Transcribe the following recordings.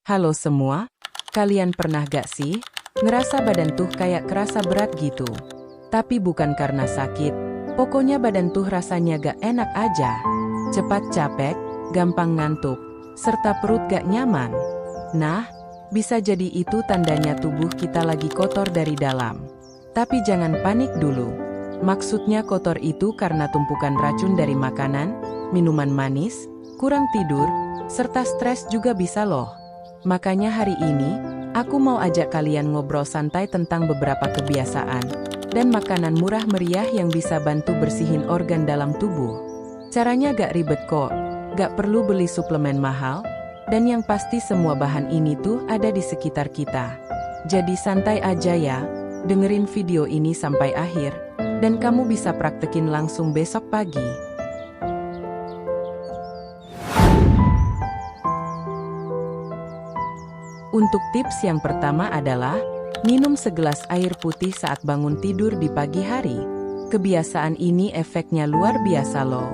Halo semua, kalian pernah gak sih ngerasa badan tuh kayak kerasa berat gitu? Tapi bukan karena sakit, pokoknya badan tuh rasanya gak enak aja. Cepat capek, gampang ngantuk, serta perut gak nyaman. Nah, bisa jadi itu tandanya tubuh kita lagi kotor dari dalam. Tapi jangan panik dulu. Maksudnya kotor itu karena tumpukan racun dari makanan, minuman manis, kurang tidur, serta stres juga bisa loh. Makanya hari ini, aku mau ajak kalian ngobrol santai tentang beberapa kebiasaan dan makanan murah meriah yang bisa bantu bersihin organ dalam tubuh. Caranya gak ribet kok, gak perlu beli suplemen mahal, dan yang pasti semua bahan ini tuh ada di sekitar kita. Jadi santai aja ya, dengerin video ini sampai akhir, dan kamu bisa praktekin langsung besok pagi. Untuk tips yang pertama adalah, minum segelas air putih saat bangun tidur di pagi hari. Kebiasaan ini efeknya luar biasa loh.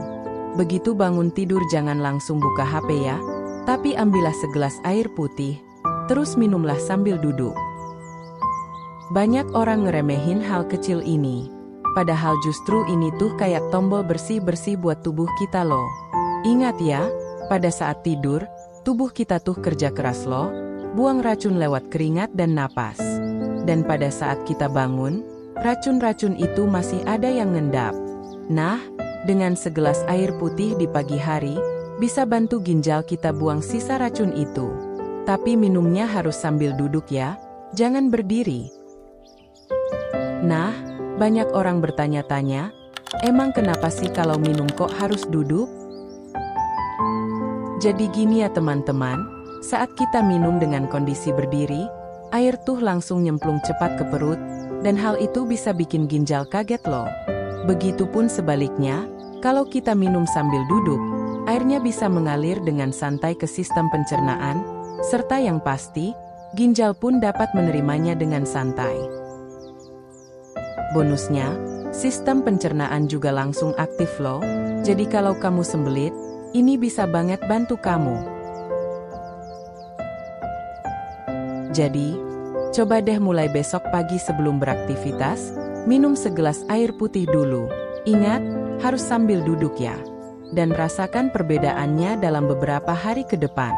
Begitu bangun tidur jangan langsung buka HP ya, tapi ambillah segelas air putih, terus minumlah sambil duduk. Banyak orang ngeremehin hal kecil ini, padahal justru ini tuh kayak tombol bersih-bersih buat tubuh kita loh. Ingat ya, pada saat tidur, tubuh kita tuh kerja keras loh. Buang racun lewat keringat dan napas. Dan pada saat kita bangun, racun-racun itu masih ada yang ngendap. Nah, dengan segelas air putih di pagi hari, bisa bantu ginjal kita buang sisa racun itu. Tapi minumnya harus sambil duduk ya, jangan berdiri. Nah, banyak orang bertanya-tanya, emang kenapa sih kalau minum kok harus duduk? Jadi gini ya teman-teman, saat kita minum dengan kondisi berdiri, air tuh langsung nyemplung cepat ke perut, dan hal itu bisa bikin ginjal kaget loh. Begitupun sebaliknya, kalau kita minum sambil duduk, airnya bisa mengalir dengan santai ke sistem pencernaan, serta yang pasti, ginjal pun dapat menerimanya dengan santai. Bonusnya, sistem pencernaan juga langsung aktif loh, jadi kalau kamu sembelit, ini bisa banget bantu kamu. Jadi, coba deh mulai besok pagi sebelum beraktivitas, minum segelas air putih dulu. Ingat, harus sambil duduk ya. Dan rasakan perbedaannya dalam beberapa hari ke depan.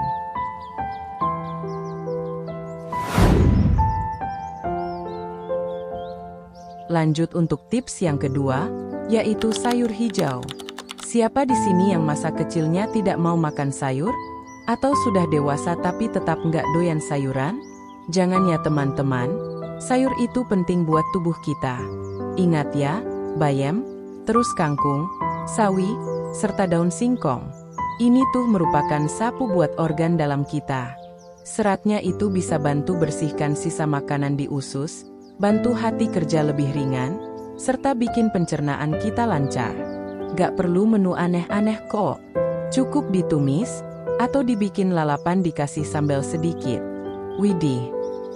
Lanjut untuk tips yang kedua, yaitu sayur hijau. Siapa di sini yang masa kecilnya tidak mau makan sayur? Atau sudah dewasa tapi tetap nggak doyan sayuran? Jangan ya teman-teman, sayur itu penting buat tubuh kita. Ingat ya, bayam, terus kangkung, sawi, serta daun singkong. Ini tuh merupakan sapu buat organ dalam kita. Seratnya itu bisa bantu bersihkan sisa makanan di usus, bantu hati kerja lebih ringan, serta bikin pencernaan kita lancar. Gak perlu menu aneh-aneh kok. Cukup ditumis, atau dibikin lalapan dikasih sambal sedikit. Widih,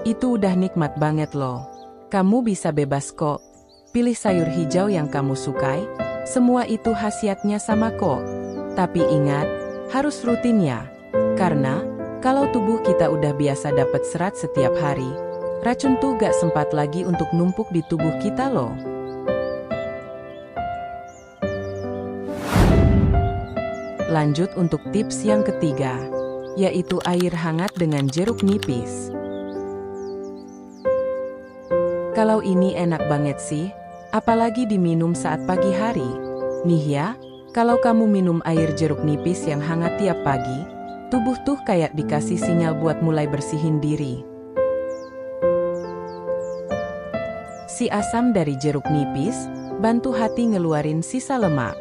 itu udah nikmat banget loh. Kamu bisa bebas kok. Pilih sayur hijau yang kamu sukai, semua itu khasiatnya sama kok. Tapi ingat, harus rutin ya. Karena, kalau tubuh kita udah biasa dapat serat setiap hari, racun tuh gak sempat lagi untuk numpuk di tubuh kita loh. Lanjut untuk tips yang ketiga, yaitu air hangat dengan jeruk nipis. Kalau ini enak banget sih, apalagi diminum saat pagi hari. Nih ya, kalau kamu minum air jeruk nipis yang hangat tiap pagi, tubuh tuh kayak dikasih sinyal buat mulai bersihin diri. Si asam dari jeruk nipis, bantu hati ngeluarin sisa lemak.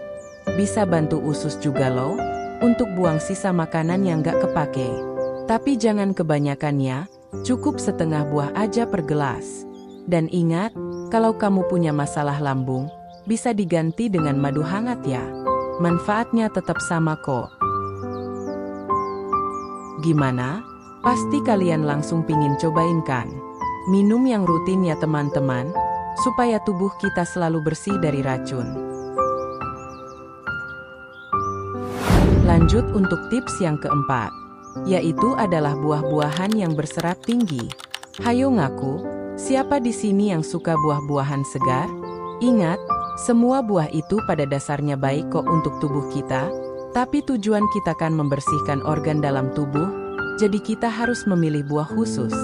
Bisa bantu usus juga loh, untuk buang sisa makanan yang gak kepake. Tapi jangan kebanyakan ya, cukup setengah buah aja per gelas. Dan ingat, kalau kamu punya masalah lambung, bisa diganti dengan madu hangat ya. Manfaatnya tetap sama kok. Gimana? Pasti kalian langsung pingin cobain kan? Minum yang rutin ya teman-teman, supaya tubuh kita selalu bersih dari racun. Lanjut untuk tips yang keempat, yaitu adalah buah-buahan yang berserat tinggi. Hayo ngaku, siapa di sini yang suka buah-buahan segar? Ingat, semua buah itu pada dasarnya baik kok untuk tubuh kita, tapi tujuan kita kan membersihkan organ dalam tubuh, jadi kita harus memilih buah khusus.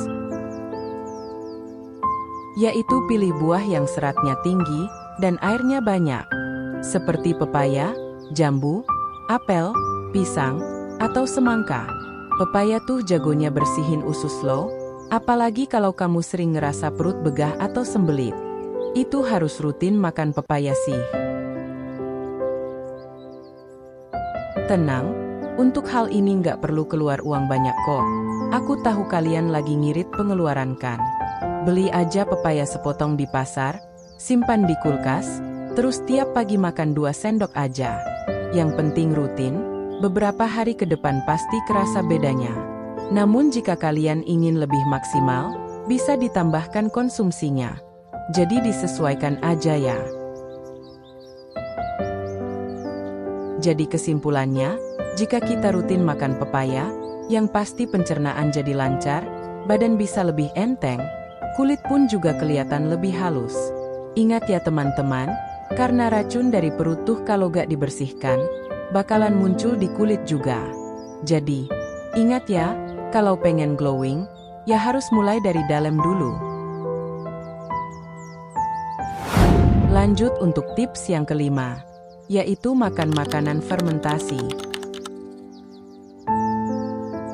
Yaitu pilih buah yang seratnya tinggi dan airnya banyak, seperti pepaya, jambu, apel, pisang, atau semangka. Pepaya tuh jagonya bersihin usus lo, apalagi kalau kamu sering ngerasa perut begah atau sembelit. Itu harus rutin makan pepaya sih. Tenang, untuk hal ini nggak perlu keluar uang banyak kok. Aku tahu kalian lagi ngirit pengeluaran kan. Beli aja pepaya sepotong di pasar, simpan di kulkas, terus tiap pagi makan 2 sendok aja. Yang penting rutin, beberapa hari ke depan pasti kerasa bedanya. Namun jika kalian ingin lebih maksimal, bisa ditambahkan konsumsinya. Jadi disesuaikan aja ya. Jadi kesimpulannya, jika kita rutin makan pepaya, yang pasti pencernaan jadi lancar, badan bisa lebih enteng, kulit pun juga kelihatan lebih halus. Ingat ya teman-teman, karena racun dari perut tuh kalau gak dibersihkan, bakalan muncul di kulit juga. Jadi, ingat ya, kalau pengen glowing, ya harus mulai dari dalam dulu. Lanjut untuk tips yang kelima, yaitu makan makanan fermentasi.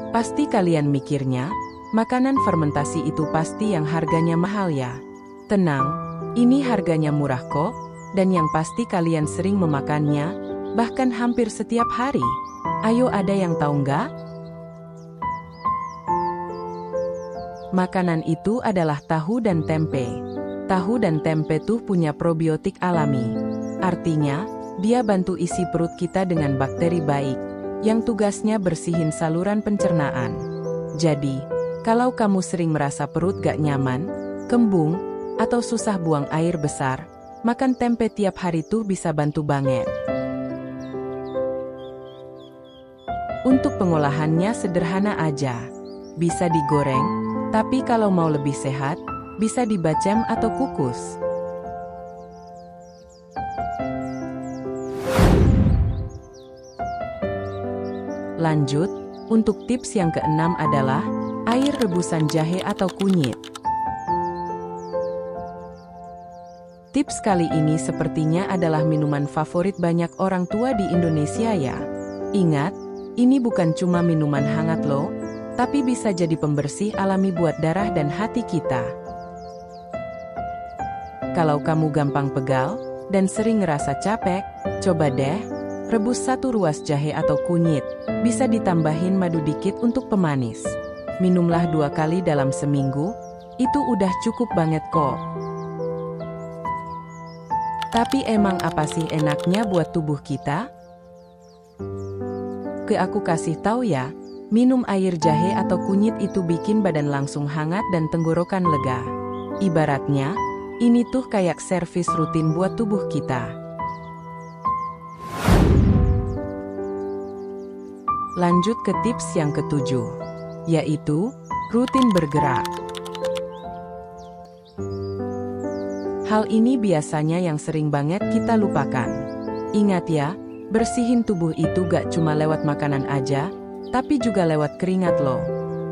Pasti kalian mikirnya, makanan fermentasi itu pasti yang harganya mahal ya. Tenang, ini harganya murah kok, dan yang pasti kalian sering memakannya, bahkan hampir setiap hari. Ayo ada yang tahu nggak? Makanan itu adalah tahu dan tempe. Tahu dan tempe tuh punya probiotik alami. Artinya, dia bantu isi perut kita dengan bakteri baik, yang tugasnya bersihin saluran pencernaan. Jadi, kalau kamu sering merasa perut gak nyaman, kembung, atau susah buang air besar, makan tempe tiap hari tuh bisa bantu banget. Untuk pengolahannya sederhana aja. Bisa digoreng, tapi kalau mau lebih sehat, bisa dibacem atau kukus. Lanjut, untuk tips yang keenam adalah air rebusan jahe atau kunyit. Tips kali ini sepertinya adalah minuman favorit banyak orang tua di Indonesia ya. Ingat, ini bukan cuma minuman hangat loh, tapi bisa jadi pembersih alami buat darah dan hati kita. Kalau kamu gampang pegal dan sering ngerasa capek, coba deh, rebus 1 ruas jahe atau kunyit, bisa ditambahin madu dikit untuk pemanis. Minumlah 2 kali dalam seminggu, itu udah cukup banget kok. Tapi emang apa sih enaknya buat tubuh kita? Aku kasih tahu ya, minum air jahe atau kunyit itu bikin badan langsung hangat dan tenggorokan lega. Ibaratnya, ini tuh kayak servis rutin buat tubuh kita. Lanjut ke tips yang ketujuh, yaitu rutin bergerak. Hal ini biasanya yang sering banget kita lupakan. Ingat ya, bersihin tubuh itu gak cuma lewat makanan aja, tapi juga lewat keringat loh.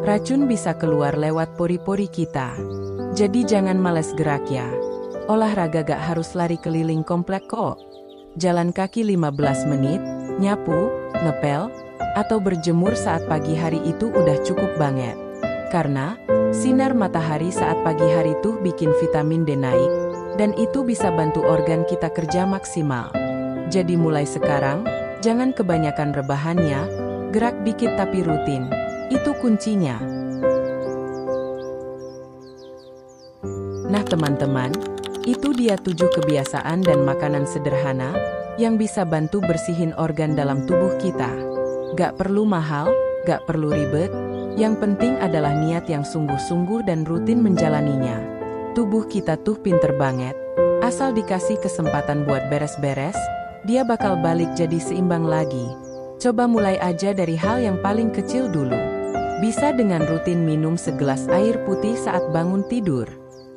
Racun bisa keluar lewat pori-pori kita. Jadi jangan malas gerak ya. Olahraga gak harus lari keliling komplek kok. Jalan kaki 15 menit, nyapu, ngepel, atau berjemur saat pagi hari itu udah cukup banget. Karena, sinar matahari saat pagi hari tuh bikin vitamin D naik, dan itu bisa bantu organ kita kerja maksimal. Jadi mulai sekarang, jangan kebanyakan rebahannya, gerak dikit tapi rutin. Itu kuncinya. Nah teman-teman, itu dia 7 kebiasaan dan makanan sederhana yang bisa bantu bersihin organ dalam tubuh kita. Gak perlu mahal, gak perlu ribet, yang penting adalah niat yang sungguh-sungguh dan rutin menjalaninya. Tubuh kita tuh pinter banget, asal dikasih kesempatan buat beres-beres, dia bakal balik jadi seimbang lagi. Coba mulai aja dari hal yang paling kecil dulu. Bisa dengan rutin minum segelas air putih saat bangun tidur.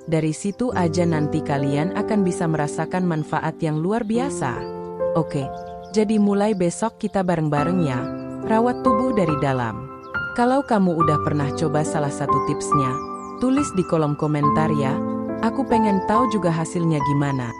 Dari situ aja nanti kalian akan bisa merasakan manfaat yang luar biasa. Oke, jadi mulai besok kita bareng-bareng ya, rawat tubuh dari dalam. Kalau kamu udah pernah coba salah satu tipsnya, tulis di kolom komentar ya. Aku pengen tahu juga hasilnya gimana.